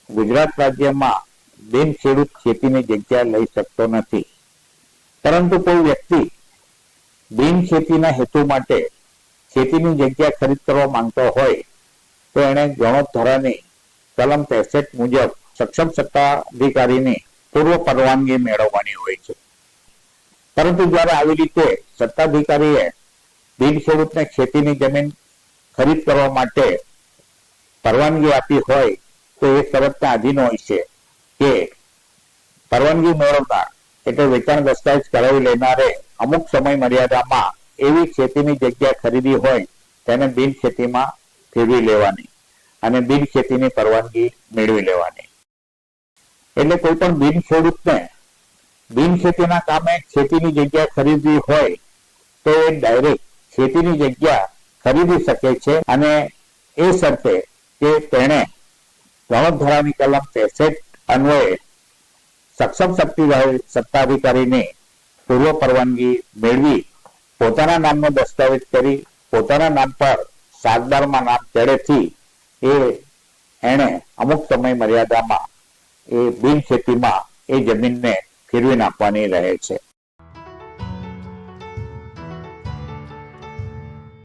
ગુજરાત રાજ્યમાં બિન ખેડૂત ખેતીની જગ્યા લઈ શકતો નથી, પરંતુ કોઈ વ્યક્તિ બિન ખેતીના હેતુ માટે ખેતીની જગ્યા ખરીદ કરવા માંગતો હોય તો એણે ગણોત ધારાની કલમ 63 મુજબ સક્ષમ સત્તાધિકારીની પૂર્વ પરવાનગી મેળવવાની હોય છે. પરંતુ જ્યારે આવી રીતે સત્તાધિકારીએ બિન ખેડૂતને ખેતીની જમીન ખરીદ કરવા માટે પરવાનગી આપી હોય તો એ શરતના આધીન હોય છે કે પરવાનગી મેળવનાર એટલે વેચાણ દસ્તાવેજ કરાવી લેનારે અમુક સમય મર્યાદામાં એવી ખેતીની જગ્યા ખરીદી હોય તેને બિન ખેતીમાં ફેરવી લેવાની અને બિન ખેતીની પરવાનગી મેળવી લેવાની. એટલે કોઈ પણ બિન ખેડૂતને બિન ખેતીના કામે ખેતીની જગ્યા ખરીદવી હોય તો એ ડાયરેક્ટ ખેતીની જગ્યા ખરીદી શકે છે, અને એ શરતે કે તેણે ગણોત ધારાની કલમ 63 અન્વયે સક્ષમ સત્તાધિકારીની પૂર્વ પરવાનગી મેળવી પોતાના નામનો દસ્તાવેજ કરી પોતાના નામ પર સાગબારમાં નામ ચડેથી એણે અમુક સમય મર્યાદામાં એ બિન ખેતીમાં એ જમીનને ફેરવી નાખવાની રહે છે.